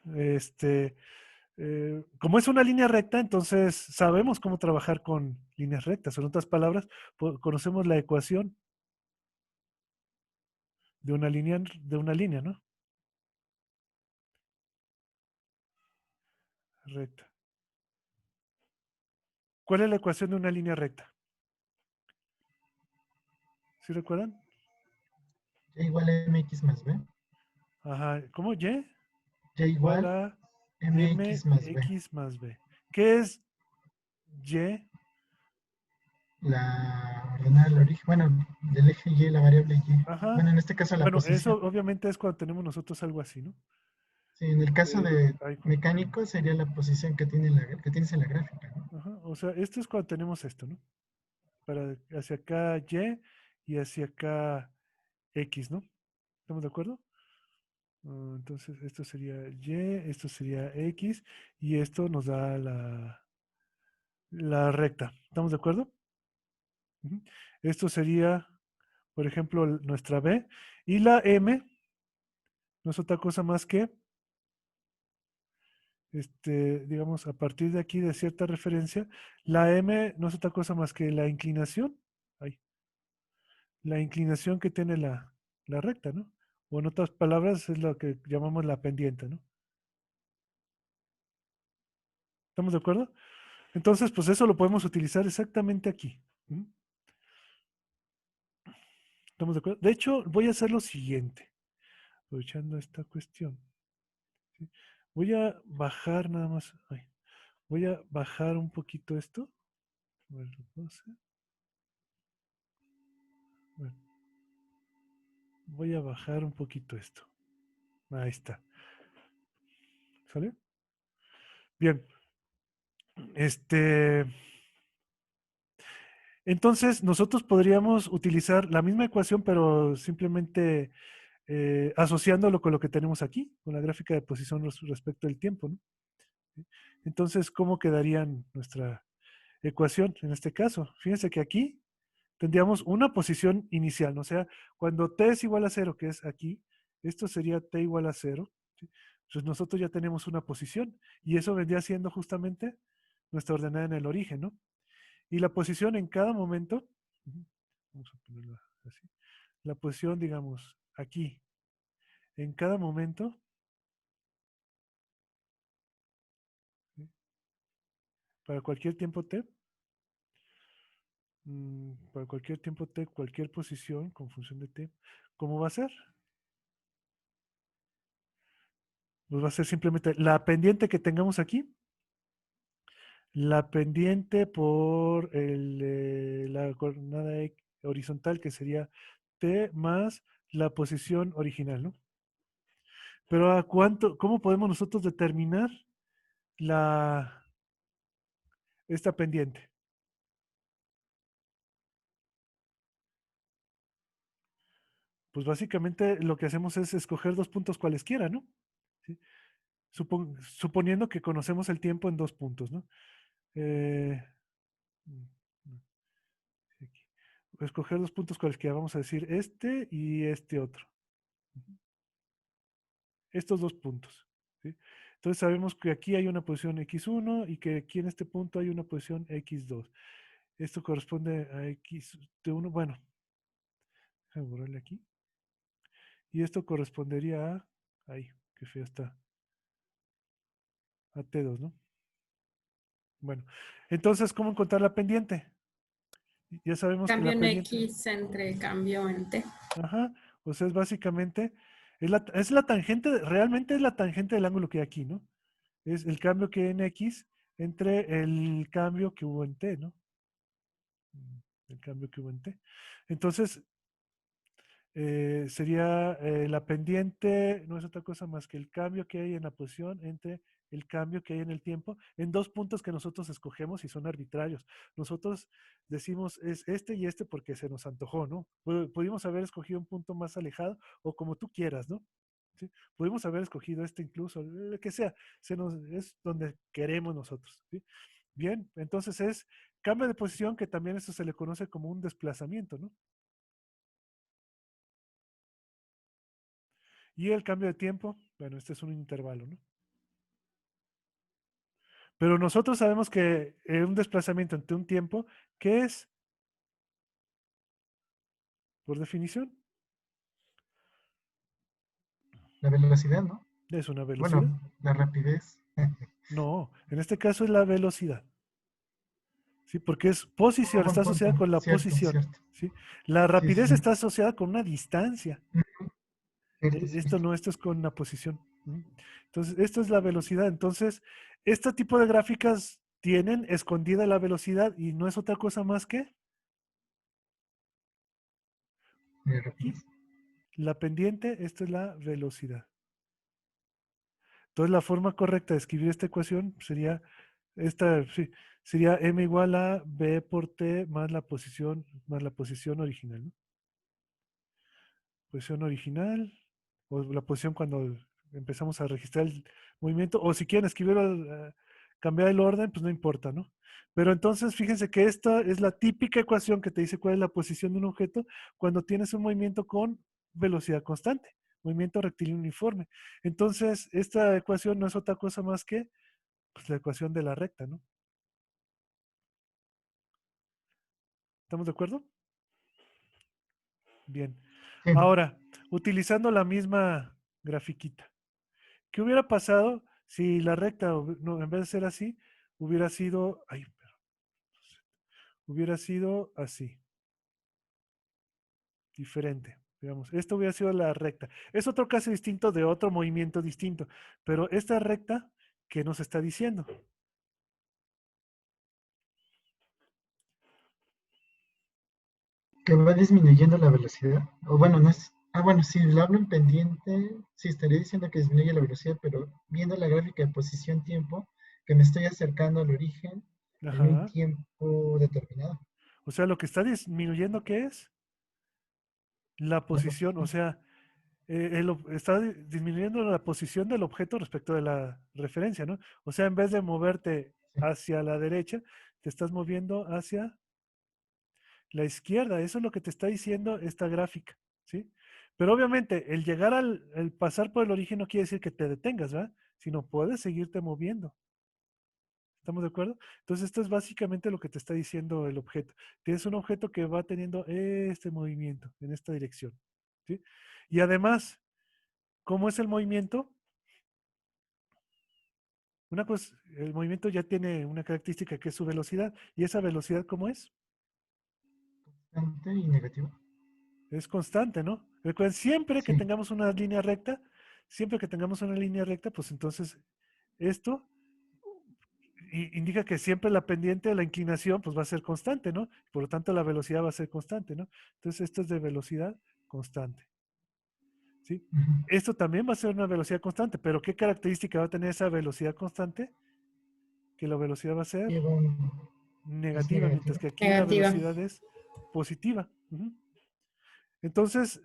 [SPEAKER 1] como es una línea recta, entonces sabemos cómo trabajar con líneas rectas. En otras palabras, conocemos la ecuación de una línea, ¿no? Recta. ¿Cuál es la ecuación de una línea recta? ¿Sí recuerdan?
[SPEAKER 5] Y igual a mx más b.
[SPEAKER 1] Ajá. ¿Cómo? Y
[SPEAKER 5] Y
[SPEAKER 1] igual
[SPEAKER 5] igual
[SPEAKER 1] a
[SPEAKER 5] mx más b.
[SPEAKER 1] mx más b. ¿Qué es y?
[SPEAKER 5] La ordenada del origen, bueno, del eje y, la variable y.
[SPEAKER 1] Ajá.
[SPEAKER 5] Bueno, en este caso la
[SPEAKER 1] Bueno, eso
[SPEAKER 5] posición.
[SPEAKER 1] obviamente es cuando tenemos nosotros algo así, ¿no?
[SPEAKER 5] Sí, en el caso de
[SPEAKER 1] Ay,
[SPEAKER 5] mecánico sería la posición que que tienes en la gráfica, ¿no?
[SPEAKER 1] ajá. O sea, esto es cuando tenemos esto, ¿no? Para hacia acá y hacia acá X, ¿no? ¿Estamos de acuerdo? Entonces, esto sería Y, esto sería X, y esto nos da la recta. ¿Estamos de acuerdo? Ujú. Esto sería, por ejemplo, nuestra B. Y la M no es otra cosa más que, digamos, a partir de aquí, de cierta referencia, la M no es otra cosa más que la inclinación. Ahí, la inclinación que tiene la recta, ¿no? O en otras palabras, es lo que llamamos la pendiente, ¿no? ¿Estamos de acuerdo? Entonces, pues eso lo podemos utilizar exactamente aquí. ¿Mm? ¿Estamos de acuerdo? De hecho, voy a hacer lo siguiente, aprovechando esta cuestión. ¿Sí? Voy a bajar nada más. Ay, voy a bajar un poquito esto. A ver, ¿lo puedo hacer? Bueno, voy a bajar un poquito esto. Ahí está. ¿Sale? Bien. Entonces, nosotros podríamos utilizar la misma ecuación, pero simplemente asociándolo con lo que tenemos aquí, con la gráfica de posición respecto del tiempo, ¿no? Entonces, ¿cómo quedaría nuestra ecuación en este caso? Fíjense que aquí tendríamos una posición inicial, ¿no? O sea, cuando t es igual a 0, que es aquí, esto sería t igual a 0, ¿sí? Entonces nosotros ya tenemos una posición y eso vendría siendo justamente nuestra ordenada en el origen, ¿no? Y la posición en cada momento, vamos a ponerla así, la posición, digamos, aquí, en cada momento, ¿sí? Para cualquier tiempo t, para cualquier tiempo t, cualquier posición con función de t, ¿cómo va a ser? Pues va a ser simplemente la pendiente que tengamos aquí, la pendiente por la coordenada horizontal, que sería t más la posición original, ¿no? Pero ¿a cuánto, cómo podemos nosotros determinar esta pendiente? Pues básicamente lo que hacemos es escoger dos puntos cualesquiera, ¿no? ¿Sí? Suponiendo que conocemos el tiempo en dos puntos, ¿no? Eh, mm, mm, sí, aquí. Escoger dos puntos cualesquiera, vamos a decir este y este otro. Estos dos puntos, ¿sí? Entonces sabemos que aquí hay una posición x1 y que aquí en este punto hay una posición x2. Esto corresponde a x1, bueno, déjame borrarle aquí. Y esto correspondería a, ahí, qué fea está, a T2, ¿no? Bueno, entonces, ¿cómo encontrar la pendiente? Ya sabemos que
[SPEAKER 6] Cambio
[SPEAKER 1] la
[SPEAKER 6] en
[SPEAKER 1] pendiente,
[SPEAKER 6] X entre cambio en T.
[SPEAKER 1] ajá, o sea, es básicamente, es la tangente, realmente es la tangente del ángulo que hay aquí, ¿no? Es el cambio que hay en X entre el cambio que hubo en T, ¿no? El cambio que hubo en T. Entonces, sería la pendiente, no es otra cosa más que el cambio que hay en la posición entre el cambio que hay en el tiempo, en dos puntos que nosotros escogemos y son arbitrarios. Nosotros decimos es este y este porque se nos antojó, ¿no? Pudimos haber escogido un punto más alejado o como tú quieras, ¿no? ¿Sí? Pudimos haber escogido este incluso, el que sea, es donde queremos nosotros, ¿sí? Bien, entonces es cambio de posición, que también eso se le conoce como un desplazamiento, ¿no? Y el cambio de tiempo, bueno, este es un intervalo, ¿no? Pero nosotros sabemos que un desplazamiento entre un tiempo, ¿qué es? Por definición,
[SPEAKER 5] La velocidad, ¿no?
[SPEAKER 1] es una velocidad.
[SPEAKER 5] Bueno, la rapidez.
[SPEAKER 1] No, en este caso es la velocidad. ¿Sí? Porque es
[SPEAKER 5] Oh,
[SPEAKER 1] posición,
[SPEAKER 5] buen
[SPEAKER 1] está asociada
[SPEAKER 5] punto.
[SPEAKER 1] con la
[SPEAKER 5] Cierto,
[SPEAKER 1] posición.
[SPEAKER 5] cierto.
[SPEAKER 1] ¿Sí? La
[SPEAKER 5] Sí, sí,
[SPEAKER 1] rapidez
[SPEAKER 5] sí.
[SPEAKER 1] está asociada con una distancia.
[SPEAKER 5] Cierto,
[SPEAKER 1] Esto
[SPEAKER 5] cierto.
[SPEAKER 1] no, esto es con una posición. Entonces, esto es la velocidad. Entonces, este tipo de gráficas tienen escondida la velocidad y no es otra cosa más que
[SPEAKER 5] La
[SPEAKER 1] aquí.
[SPEAKER 5] rapidez.
[SPEAKER 1] La pendiente, esta es la velocidad. Entonces, la forma correcta de escribir esta ecuación sería esta, sí, sería m igual a b por t más la posición original, ¿no? Posición original, o la posición cuando empezamos a registrar el movimiento, o si quieren escribir, cambiar el orden, pues no importa, ¿no? Pero entonces fíjense que esta es la típica ecuación que te dice cuál es la posición de un objeto cuando tienes un movimiento con velocidad constante, movimiento rectilíneo uniforme. Entonces, esta ecuación no es otra cosa más que pues, la ecuación de la recta, ¿no? ¿Estamos de acuerdo? Bien.
[SPEAKER 5] Sí.
[SPEAKER 1] Ahora, utilizando la misma grafiquita. ¿Qué hubiera pasado si la recta, no, en vez de ser así, hubiera sido, ay, hubiera sido así, diferente? Digamos, esto hubiera sido la recta. Es otro caso distinto de otro movimiento distinto, pero esta recta, ¿qué nos está diciendo?
[SPEAKER 5] Que va disminuyendo la velocidad. O bueno, no es Bueno, si lo hablo en pendiente, sí estaría diciendo que disminuye la velocidad, pero viendo la gráfica de posición-tiempo, que me estoy acercando al origen en un
[SPEAKER 1] Ajá.
[SPEAKER 5] tiempo determinado.
[SPEAKER 1] O sea, lo que está disminuyendo, ¿qué es? La
[SPEAKER 5] La
[SPEAKER 1] posición, o
[SPEAKER 5] posición.
[SPEAKER 1] sea, está disminuyendo la posición del objeto respecto de la referencia, ¿no? O sea, en vez de moverte
[SPEAKER 5] Sí.
[SPEAKER 1] hacia la derecha, te estás moviendo hacia la izquierda. Eso es lo que te está diciendo esta gráfica, ¿sí? Pero obviamente, el llegar el pasar por el origen no quiere decir que te detengas, ¿verdad? Sino puedes seguirte moviendo. ¿Estamos de acuerdo? Entonces, esto es básicamente lo que te está diciendo el objeto. Tienes un objeto que va teniendo este movimiento en esta dirección, ¿sí? Y además, ¿cómo es el movimiento? Una cosa, el movimiento ya tiene una característica que es su velocidad. ¿Y esa velocidad cómo es?
[SPEAKER 5] Constante y negativo.
[SPEAKER 1] Es constante, ¿no? Recuerden, siempre que
[SPEAKER 5] Sí.
[SPEAKER 1] tengamos una línea recta, pues entonces esto indica que siempre la pendiente, la inclinación, pues va a ser constante, ¿no? Por lo tanto, la velocidad va a ser constante, ¿no? Entonces, esto es de velocidad constante, ¿sí?
[SPEAKER 5] Ujú.
[SPEAKER 1] Esto también va a ser una velocidad constante, pero ¿qué característica va a tener esa velocidad constante? Que la velocidad va a ser
[SPEAKER 5] Lleva es
[SPEAKER 1] negativa, mientras
[SPEAKER 5] negativa.
[SPEAKER 1] que aquí la
[SPEAKER 6] Negativa.
[SPEAKER 1] velocidad es positiva. Ujú. Entonces,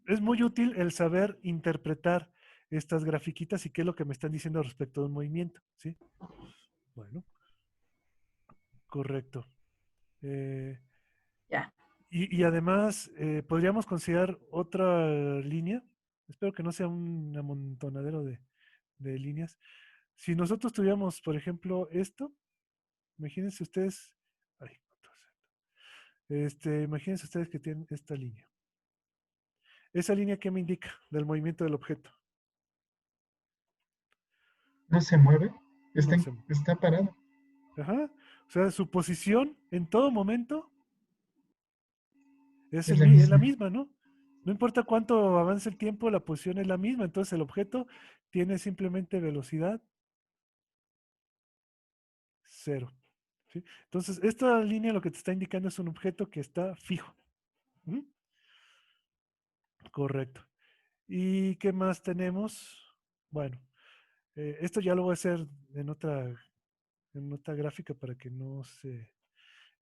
[SPEAKER 1] es muy útil el saber interpretar estas grafiquitas y qué es lo que me están diciendo respecto de un movimiento, ¿sí? Bueno, correcto. Eh,
[SPEAKER 4] Ya.
[SPEAKER 1] y además, podríamos considerar otra línea. Espero que no sea un amontonadero de líneas. Si nosotros tuviéramos, por ejemplo, esto, imagínense ustedes, ay, imagínense ustedes que tienen esta línea. ¿Esa línea qué me indica del movimiento del objeto?
[SPEAKER 5] No se mueve,
[SPEAKER 1] No sé.
[SPEAKER 5] está parado.
[SPEAKER 1] Ajá. O sea, su posición en todo momento
[SPEAKER 5] Es la
[SPEAKER 1] es la
[SPEAKER 5] misma.
[SPEAKER 1] misma, ¿no? No importa cuánto avance el tiempo, la posición es la misma. Entonces el objeto tiene simplemente velocidad cero. ¿Sí? Entonces, esta línea lo que te está indicando es un objeto que está fijo. ¿Mm? Correcto. ¿Y qué más tenemos? Bueno, esto ya lo voy a hacer en otra gráfica para que no se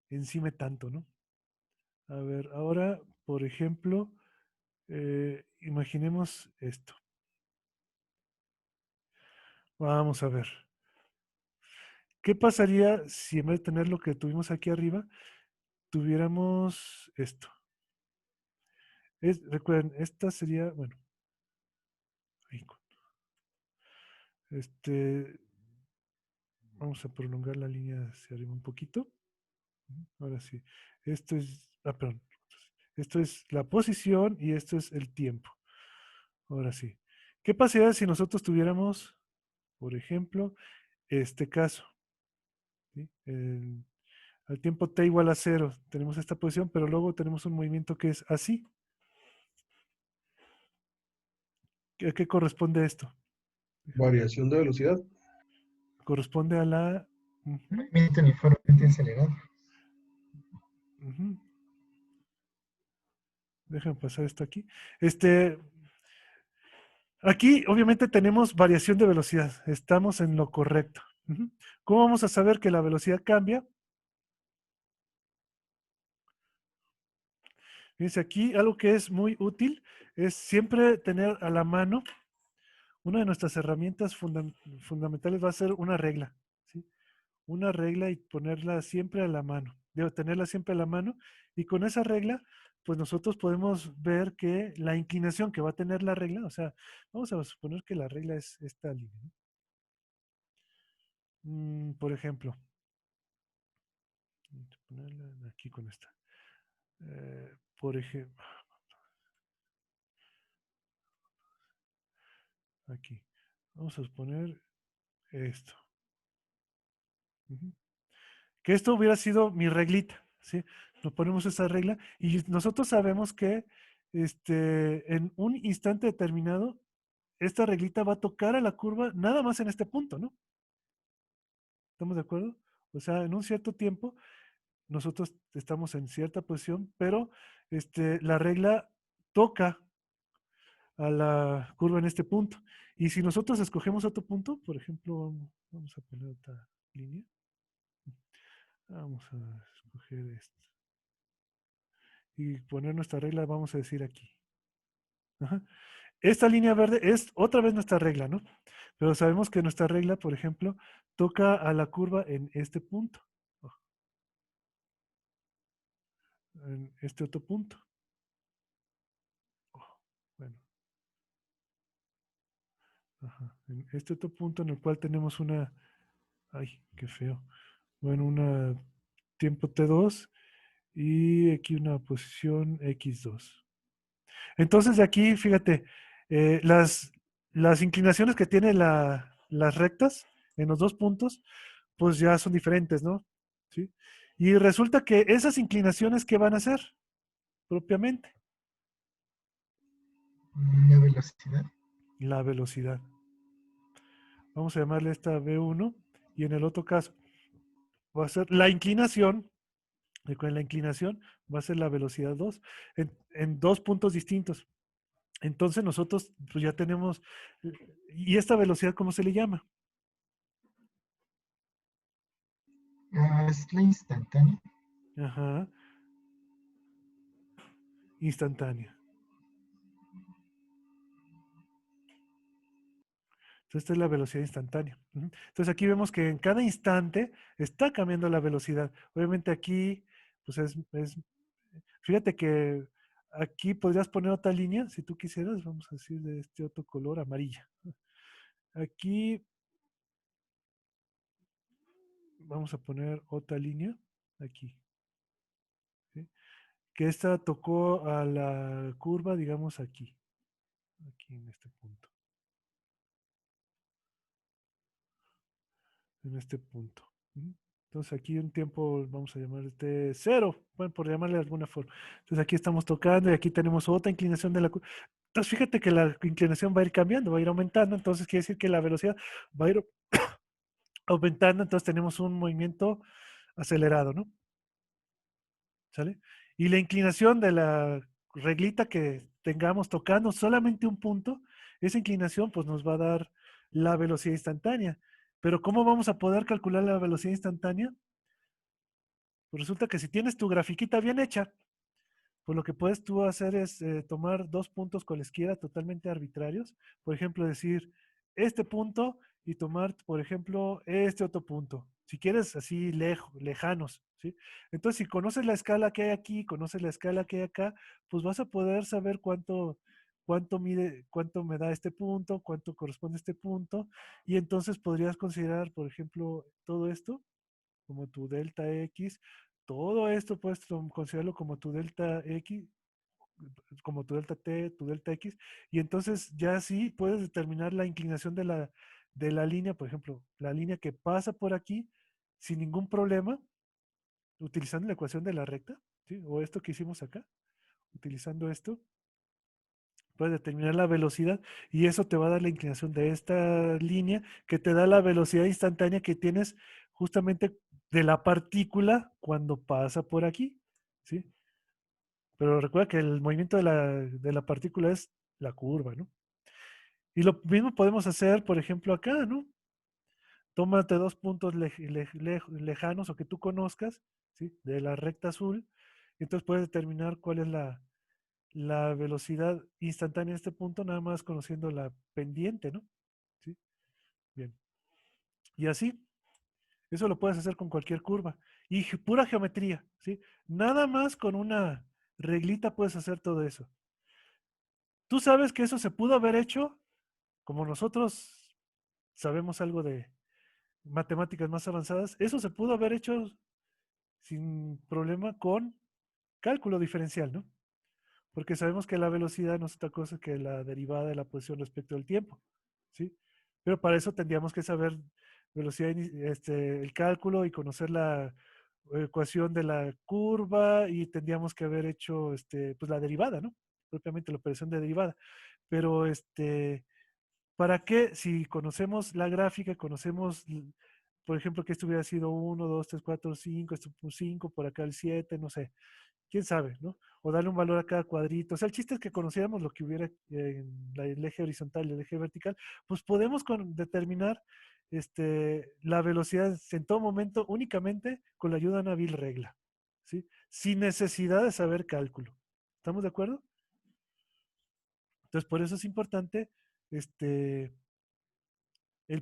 [SPEAKER 1] encime tanto, ¿no? A ver, ahora, por ejemplo, imaginemos esto. Vamos a ver. ¿Qué pasaría si en vez de tener lo que tuvimos aquí arriba, tuviéramos esto? Recuerden, esta sería, bueno, ahí este, vamos a prolongar la línea hacia arriba un poquito. Ahora sí. Perdón. Esto es la posición y esto es el tiempo. Ahora sí. ¿Qué pasaría si nosotros tuviéramos, por ejemplo, este caso? ¿Sí? Al tiempo t igual a 0, tenemos esta posición, pero luego tenemos un movimiento que es así. ¿A qué corresponde esto?
[SPEAKER 7] Variación de velocidad.
[SPEAKER 1] Corresponde a la... Ujú,
[SPEAKER 5] Movimiento uniformemente acelerado.
[SPEAKER 1] ujú. Déjame pasar esto aquí. Este, aquí obviamente tenemos variación de velocidad. Estamos en lo correcto. Ujú. ¿Cómo vamos a saber que la velocidad cambia? Fíjense, aquí algo que es muy útil es siempre tener a la mano, una de nuestras herramientas fundamentales va a ser una regla, ¿sí? Una regla y ponerla siempre a la mano. Debo tenerla siempre a la mano y con esa regla, pues nosotros podemos ver que la inclinación que va a tener la regla, o sea, vamos a suponer que la regla es esta línea, ¿no? Por ejemplo, vamos a ponerla aquí con esta. Por ejemplo, aquí. Vamos a suponer esto. Ujú. Que esto hubiera sido mi reglita, ¿sí? Nos ponemos esa regla y nosotros sabemos que en un instante determinado, esta reglita va a tocar a la curva nada más en este punto, ¿no? ¿Estamos de acuerdo? O sea, en un cierto tiempo, nosotros estamos en cierta posición, pero la regla toca a la curva en este punto. Y si nosotros escogemos otro punto, por ejemplo, vamos a poner otra línea. Vamos a escoger esto. Y poner nuestra regla, vamos a decir aquí. Ajá. Esta línea verde es otra vez nuestra regla, ¿no? Pero sabemos que nuestra regla, por ejemplo, toca a la curva en este punto. En este otro punto. Bueno. Ajá. En este otro punto en el cual tenemos una... Ay, qué feo. Bueno, una tiempo T2 y aquí una posición X2. Entonces de aquí, fíjate, las inclinaciones que tiene las rectas en los dos puntos, pues ya son diferentes, ¿no? ¿Sí? Y resulta que esas inclinaciones, ¿qué van a hacer propiamente?
[SPEAKER 5] La velocidad.
[SPEAKER 1] La velocidad. Vamos a llamarle esta V1 y en el otro caso va a ser la inclinación. Y con la inclinación va a ser la velocidad 2 en dos puntos distintos. Entonces nosotros pues ya tenemos, ¿y esta velocidad cómo se le llama?
[SPEAKER 5] Es la instantánea.
[SPEAKER 1] Ajá, instantánea. Entonces esta es la velocidad instantánea. Entonces aquí vemos que en cada instante está cambiando la velocidad. Obviamente aquí, pues fíjate que aquí podrías poner otra línea, si tú quisieras, vamos a decir de este otro color, amarilla. Aquí vamos a poner otra línea, aquí. ¿Sí? Que esta tocó a la curva, digamos aquí en este punto, en este punto. Entonces aquí un tiempo, vamos a llamar este cero, bueno, por llamarle de alguna forma. Entonces aquí estamos tocando y aquí tenemos otra inclinación de la curva. Entonces fíjate que la inclinación va a ir cambiando, va a ir aumentando, entonces quiere decir que la velocidad va a ir aumentando, entonces tenemos un movimiento acelerado, ¿no? ¿Sale? Y la inclinación de la reglita que tengamos tocando solamente un punto, esa inclinación pues nos va a dar la velocidad instantánea. Pero ¿cómo vamos a poder calcular la velocidad instantánea? Pues resulta que si tienes tu grafiquita bien hecha, pues lo que puedes tú hacer es tomar dos puntos cualesquiera totalmente arbitrarios. Por ejemplo, decir este punto y tomar, por ejemplo, este otro punto. Si quieres, así lejanos, ¿sí? Entonces, si conoces la escala que hay aquí, conoces la escala que hay acá, pues vas a poder saber cuánto mide, cuánto me da este punto, cuánto corresponde a este punto. Y entonces podrías considerar, por ejemplo, todo esto como tu delta X. Todo esto puedes considerarlo como tu delta X, como tu delta T, tu delta X, y entonces ya sí puedes determinar la inclinación de la línea, por ejemplo, la línea que pasa por aquí sin ningún problema, utilizando la ecuación de la recta, ¿sí? O esto que hicimos acá, utilizando esto, puedes determinar la velocidad y eso te va a dar la inclinación de esta línea que te da la velocidad instantánea que tienes justamente de la partícula cuando pasa por aquí, ¿sí? Pero recuerda que el movimiento de la partícula es la curva, ¿no? Y lo mismo podemos hacer, por ejemplo, acá, ¿no? Tómate dos puntos lejanos o que tú conozcas, ¿sí? De la recta azul, y entonces puedes determinar cuál es la velocidad instantánea en este punto, nada más conociendo la pendiente, ¿no? ¿Sí? Bien. Y así, eso lo puedes hacer con cualquier curva. Y pura geometría, ¿sí? Nada más con una reglita puedes hacer todo eso. Tú sabes que eso se pudo haber hecho, como nosotros sabemos algo de matemáticas más avanzadas, eso se pudo haber hecho sin problema con cálculo diferencial, ¿no? Porque sabemos que la velocidad no es otra cosa que la derivada de la posición respecto al tiempo, ¿sí? Pero para eso tendríamos que saber velocidad, el cálculo y conocer la ecuación de la curva y tendríamos que haber hecho pues la derivada, ¿no? Propiamente la operación de derivada. Pero ¿para qué? Si conocemos la gráfica, conocemos, por ejemplo, que esto hubiera sido 1, 2, 3, 4, 5, esto 5, por acá el 7, no sé. quién sabe, ¿no? O darle un valor a cada cuadrito. O sea, el chiste es que conociéramos lo que hubiera en el eje horizontal y el eje vertical, pues podemos determinar la velocidad en todo momento únicamente con la ayuda de una vil regla, ¿sí? Sin necesidad de saber cálculo. ¿Estamos de acuerdo? Entonces, por eso es importante el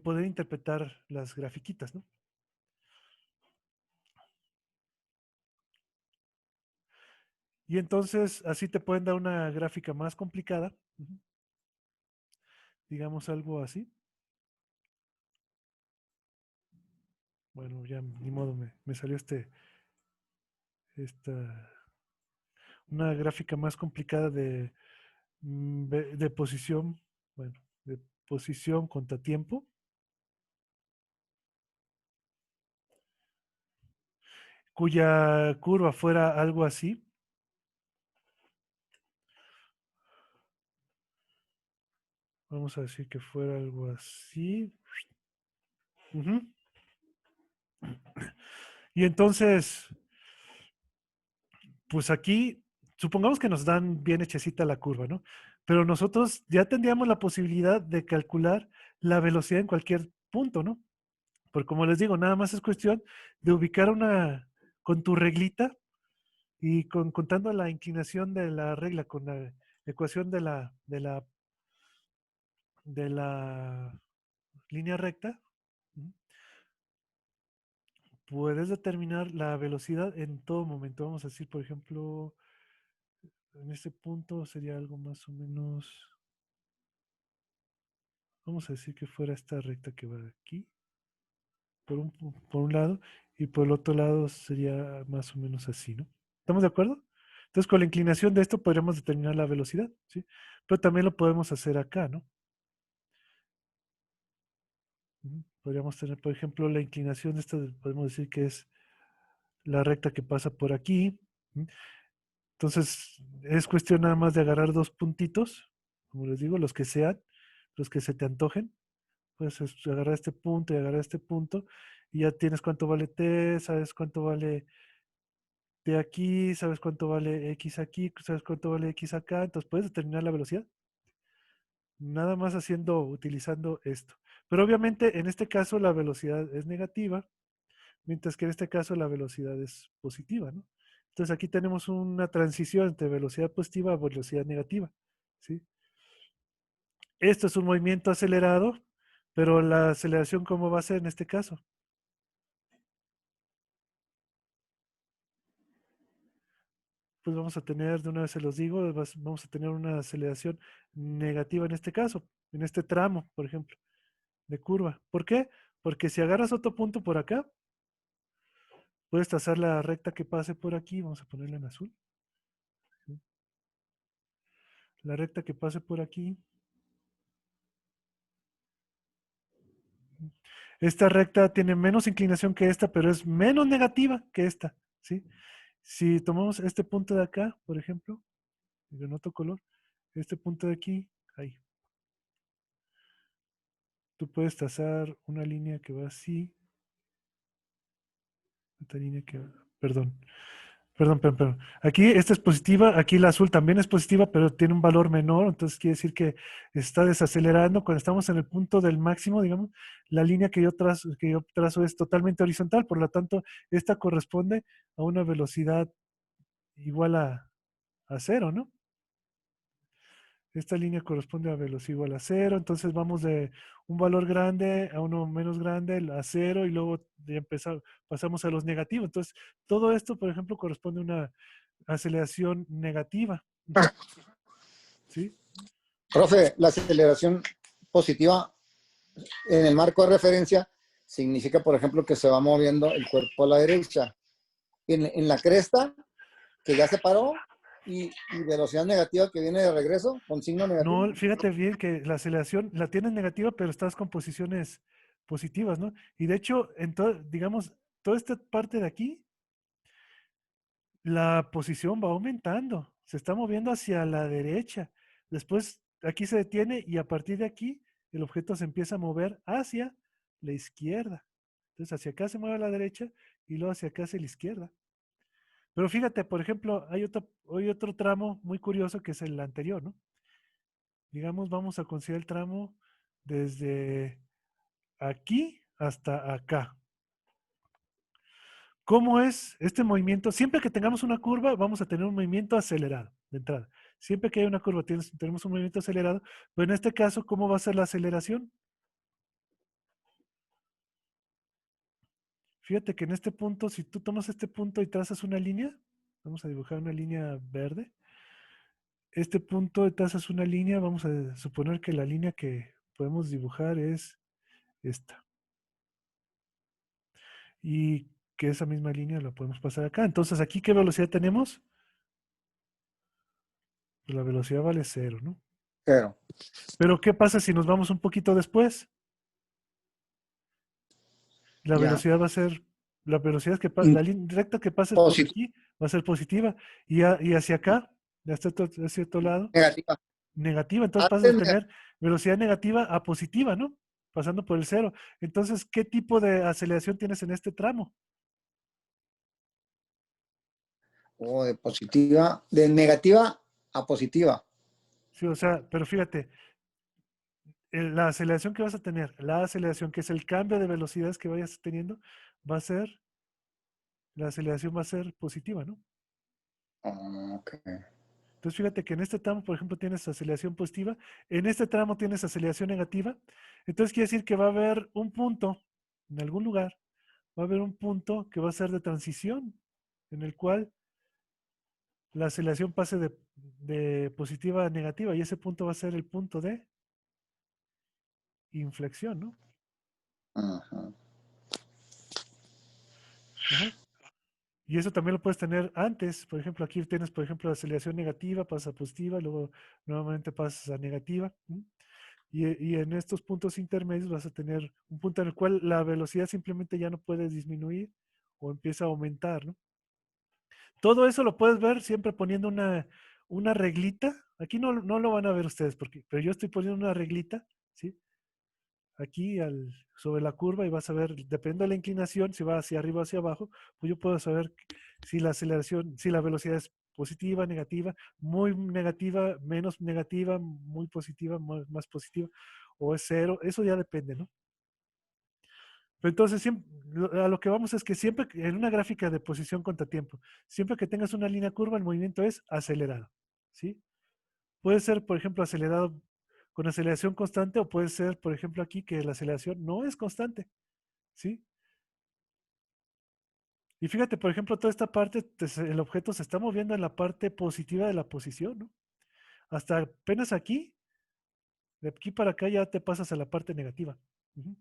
[SPEAKER 1] poder interpretar las grafiquitas, ¿no? Y entonces, así te pueden dar una gráfica más complicada. Digamos algo así. Bueno, ya ni modo, me salió esta, una gráfica más complicada de posición, bueno, de posición contra tiempo, cuya curva fuera algo así. Vamos a decir que fuera algo así. Ujú. Y entonces, pues aquí, supongamos que nos dan bien hechecita la curva, ¿no? Pero nosotros ya tendríamos la posibilidad de calcular la velocidad en cualquier punto, ¿no? Porque como les digo, nada más es cuestión de ubicar con tu reglita y contando la inclinación de la regla con la ecuación de la línea recta, puedes determinar la velocidad en todo momento. Vamos a decir, por ejemplo, en este punto sería algo más o menos, vamos a decir que fuera esta recta que va de aquí, por un lado, y por el otro lado sería más o menos así, ¿no? ¿Estamos de acuerdo? Entonces, con la inclinación de esto podríamos determinar la velocidad, ¿sí? Pero también lo podemos hacer acá, ¿no? Podríamos tener, por ejemplo, la inclinación de esta, podemos decir que es la recta que pasa por aquí. Entonces, es cuestión nada más de agarrar dos puntitos, como les digo, los que sean, los que se te antojen. Puedes agarrar este punto y agarrar este punto, y ya tienes cuánto vale t, sabes cuánto vale t aquí, sabes cuánto vale x aquí, sabes cuánto vale x acá, entonces puedes determinar la velocidad. Nada más utilizando esto. Pero obviamente en este caso la velocidad es negativa, mientras que en este caso la velocidad es positiva, ¿no? Entonces aquí tenemos una transición entre velocidad positiva a velocidad negativa, ¿sí? Esto es un movimiento acelerado, pero la aceleración, ¿cómo va a ser en este caso? Pues vamos a tener, de una vez se los digo, vamos a tener una aceleración negativa en este caso, en este tramo, por ejemplo, de curva. ¿Por qué? Porque si agarras otro punto por acá, puedes trazar la recta que pase por aquí, vamos a ponerla en azul. ¿Sí? La recta que pase por aquí. Esta recta tiene menos inclinación que esta, pero es menos negativa que esta, ¿sí? Si tomamos este punto de acá, por ejemplo, en otro color, este punto de aquí, ahí. Tú puedes trazar una línea que va así. Esta línea que va, perdón. Aquí esta es positiva, aquí la azul también es positiva, pero tiene un valor menor, entonces quiere decir que está desacelerando. Cuando estamos en el punto del máximo, digamos, la línea que yo trazo es totalmente horizontal, por lo tanto, esta corresponde a una velocidad igual a cero, ¿no? Esta línea corresponde a velocidad igual a cero, entonces vamos de un valor grande a uno menos grande, a cero, y luego pasamos a los negativos. Entonces, todo esto, por ejemplo, corresponde a una aceleración negativa. ¿Sí?
[SPEAKER 3] Profe, la aceleración positiva en el marco de referencia significa, por ejemplo, que se va moviendo el cuerpo a la derecha. En la cresta, que ya se paró, y velocidad negativa que viene de regreso, con signo negativo.
[SPEAKER 1] No, fíjate bien que la aceleración la tienes negativa, pero estás con posiciones positivas, ¿no? Y de hecho, digamos, toda esta parte de aquí, la posición va aumentando, se está moviendo hacia la derecha. Después aquí se detiene y a partir de aquí el objeto se empieza a mover hacia la izquierda. Entonces hacia acá se mueve a la derecha y luego hacia acá hacia la izquierda. Pero fíjate, por ejemplo, hay otro tramo muy curioso que es el anterior, ¿no? Digamos, vamos a considerar el tramo desde aquí hasta acá. ¿Cómo es este movimiento? Siempre que tengamos una curva, vamos a tener un movimiento acelerado de entrada. Siempre que hay una curva, tenemos un movimiento acelerado. Pero en este caso, ¿cómo va a ser la aceleración? Fíjate que en este punto, si tú tomas este punto y trazas una línea, vamos a dibujar una línea verde. Este punto trazas una línea, vamos a suponer que la línea que podemos dibujar es esta. Y que esa misma línea la podemos pasar acá. Entonces, ¿aquí qué velocidad tenemos? Pues la velocidad vale 0, ¿no?
[SPEAKER 3] Pero,
[SPEAKER 1] Pero ¿qué pasa si nos vamos un poquito después? La
[SPEAKER 3] ya.
[SPEAKER 1] velocidad va a ser, la velocidad que
[SPEAKER 3] In-
[SPEAKER 1] la línea recta que pases por
[SPEAKER 3] Posit-
[SPEAKER 1] aquí va a ser positiva. Y hacia acá, hacia otro lado,
[SPEAKER 3] Negativa.
[SPEAKER 1] negativa. Entonces pasas
[SPEAKER 3] Antes,
[SPEAKER 1] a tener velocidad negativa a positiva, ¿no? Pasando por el 0. Entonces, ¿qué tipo de aceleración tienes en este tramo?
[SPEAKER 3] de positiva, de negativa a positiva.
[SPEAKER 1] Sí, o sea, pero fíjate, la aceleración que vas a tener, la aceleración que es el cambio de velocidades que vayas teniendo, va a ser, la aceleración va a ser positiva, ¿no?
[SPEAKER 3] Ok.
[SPEAKER 1] Entonces fíjate que en este tramo, por ejemplo, tienes aceleración positiva, en este tramo tienes aceleración negativa, entonces quiere decir que va a haber un punto, en algún lugar, va a haber un punto que va a ser de transición, en el cual la aceleración pase de positiva a negativa, y ese punto va a ser el punto de inflexión, ¿no?
[SPEAKER 3] Ajá.
[SPEAKER 1] Ajá. Y eso también lo puedes tener antes. Por ejemplo, aquí tienes, por ejemplo, aceleración negativa, pasas a positiva, luego nuevamente pasas a negativa. Y en estos puntos intermedios vas a tener un punto en el cual la velocidad simplemente ya no puede disminuir o empieza a aumentar, ¿no? Todo eso lo puedes ver siempre poniendo una reglita. Aquí no lo van a ver ustedes, pero yo estoy poniendo una reglita, ¿sí? Aquí sobre la curva y vas a ver, dependiendo de la inclinación, si va hacia arriba o hacia abajo, pues yo puedo saber si la aceleración, si la velocidad es positiva, muy negativa, menos negativa, muy positiva, más positiva, o es 0, eso ya depende, ¿no? Pero entonces, a lo que vamos es que siempre en una gráfica de posición contratiempo, siempre que tengas una línea curva, el movimiento es acelerado, ¿sí? Puede ser, por ejemplo, acelerado con aceleración constante o puede ser, por ejemplo, aquí que la aceleración no es constante, ¿sí? Y fíjate, por ejemplo, toda esta parte, el objeto se está moviendo en la parte positiva de la posición, ¿no? Hasta apenas aquí, de aquí para acá ya te pasas a la parte negativa. Ujú.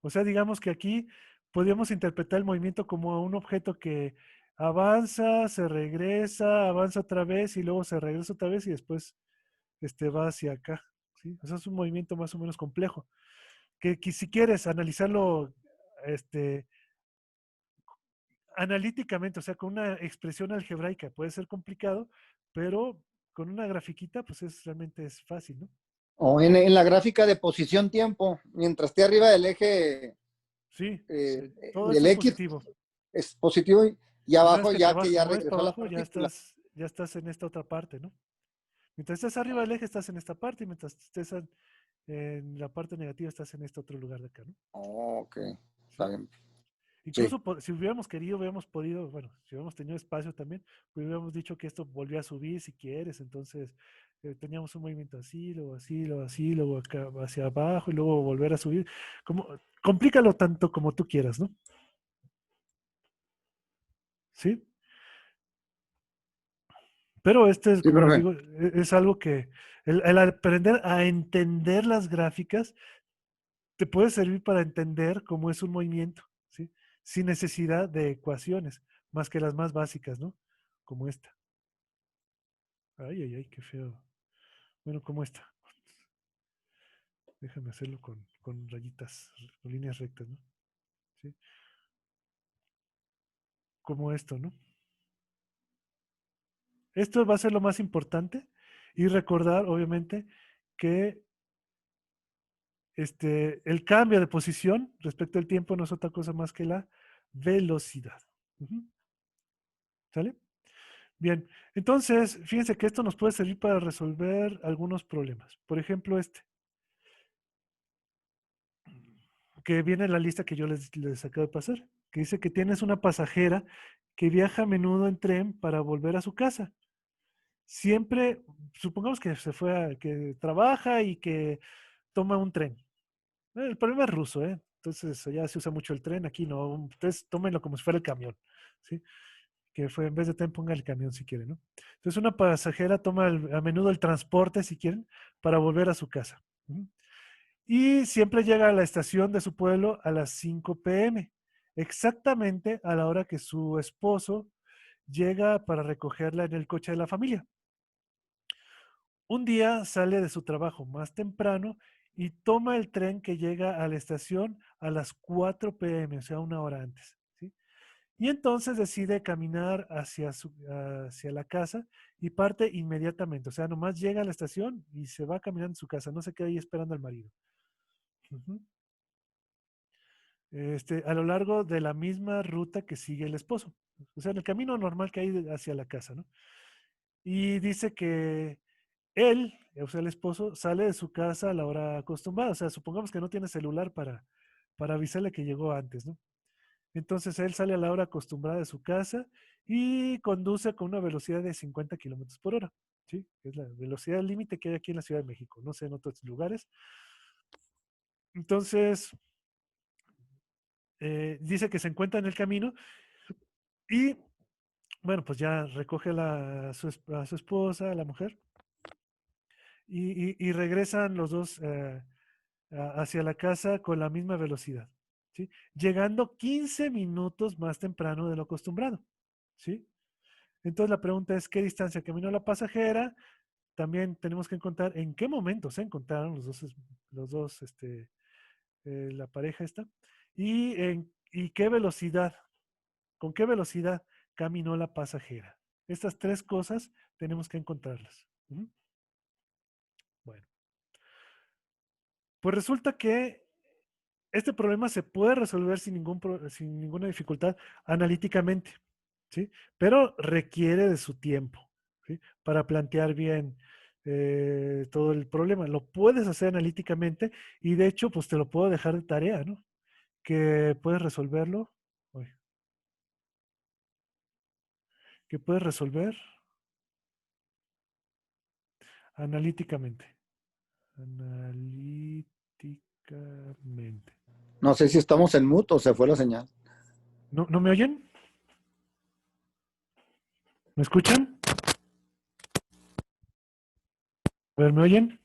[SPEAKER 1] O sea, digamos que aquí podríamos interpretar el movimiento como un objeto que avanza, se regresa, avanza otra vez y luego se regresa otra vez y después va hacia acá, ¿sí? O sea, es un movimiento más o menos complejo. Que si quieres analizarlo este, analíticamente, o sea, con una expresión algebraica puede ser complicado, pero con una grafiquita, pues realmente es fácil, ¿no?
[SPEAKER 3] O en la gráfica de posición-tiempo, mientras esté arriba del eje
[SPEAKER 1] Sí, todo esto
[SPEAKER 3] del
[SPEAKER 1] es
[SPEAKER 3] X,
[SPEAKER 1] positivo.
[SPEAKER 3] es positivo y
[SPEAKER 1] Una vez
[SPEAKER 3] abajo
[SPEAKER 1] que te
[SPEAKER 3] ya
[SPEAKER 1] vas,
[SPEAKER 3] que ya
[SPEAKER 1] mueves
[SPEAKER 3] regresó
[SPEAKER 1] para
[SPEAKER 3] la
[SPEAKER 1] abajo,
[SPEAKER 3] partícula.
[SPEAKER 1] ya estás en esta otra parte, ¿no? Mientras estés arriba del eje, estás en esta parte, y mientras estés en la parte negativa, estás en este otro lugar de acá, ¿no?
[SPEAKER 3] Ok, está
[SPEAKER 1] ¿Sí?
[SPEAKER 3] bien. Sí.
[SPEAKER 1] Incluso si hubiéramos querido, hubiéramos podido, bueno, si hubiéramos tenido espacio también, pues hubiéramos dicho que esto volvía a subir si quieres, entonces teníamos un movimiento así, luego así, luego así, luego acá hacia abajo y luego volver a subir. Complícalo tanto como tú quieras, ¿no? ¿Sí? Pero
[SPEAKER 3] Sí,
[SPEAKER 1] como les
[SPEAKER 3] profe.
[SPEAKER 1] digo, es algo que el aprender a entender las gráficas te puede servir para entender cómo es un movimiento, ¿sí? Sin necesidad de ecuaciones, más que las más básicas, ¿no? Como esta. Ay, ay, ay, qué feo. Bueno, como esta. Déjame hacerlo con rayitas, con líneas rectas, ¿no? ¿Sí? Como esto, ¿no? Esto va a ser lo más importante y recordar, obviamente, que el cambio de posición respecto al tiempo no es otra cosa más que la velocidad. Ujú. ¿Sale? Bien, entonces, fíjense que esto nos puede servir para resolver algunos problemas. Por ejemplo, que viene en la lista que yo les acabo de pasar, que dice que tienes una pasajera que viaja a menudo en tren para volver a su casa. Siempre, supongamos que que trabaja y que toma un tren. El problema es ruso, ¿eh? Entonces allá se usa mucho el tren, aquí no. Ustedes tómenlo como si fuera el camión, ¿sí? Que fue en vez de tren ponga el camión si quieren, ¿no? Entonces una pasajera toma a menudo el transporte, si quieren, para volver a su casa. ¿Mm? Y siempre llega a la estación de su pueblo a las 5 p.m., exactamente a la hora que su esposo llega para recogerla en el coche de la familia. Un día sale de su trabajo más temprano y toma el tren que llega a la estación a las 4 p.m., o sea, una hora antes, ¿sí? Y entonces decide caminar hacia la casa y parte inmediatamente. O sea, nomás llega a la estación y se va caminando a su casa. No se queda ahí esperando al marido. Ujú. A lo largo de la misma ruta que sigue el esposo. O sea, en el camino normal que hay hacia la casa, ¿no? Y dice que él, o sea, el esposo, sale de su casa a la hora acostumbrada. O sea, supongamos que no tiene celular para avisarle que llegó antes, ¿no? Entonces él sale a la hora acostumbrada de su casa y conduce con una velocidad de 50 kilómetros por hora, ¿sí? Es la velocidad límite que hay aquí en la Ciudad de México, no sé en otros lugares. Entonces, dice que se encuentra en el camino y, bueno, pues ya recoge a su esposa, a la mujer, y regresan los dos hacia la casa con la misma velocidad, ¿sí? Llegando 15 minutos más temprano de lo acostumbrado, ¿sí? Entonces la pregunta es, ¿qué distancia caminó la pasajera? También tenemos que encontrar en qué momento se encontraron la pareja esta, y qué velocidad, con qué velocidad caminó la pasajera. Estas tres cosas tenemos que encontrarlas. Ujú. Bueno, pues resulta que este problema se puede resolver sin ninguna dificultad analíticamente, ¿sí? Pero requiere de su tiempo, ¿sí? Para plantear bien todo el problema. Lo puedes hacer analíticamente y de hecho, pues te lo puedo dejar de tarea, ¿no? Que puedes resolverlo, uy, que puedes resolver analíticamente. Analíticamente.
[SPEAKER 3] No sé si estamos en mute o se fue la señal.
[SPEAKER 1] ¿No me oyen? ¿Me escuchan? A ver, ¿me oyen?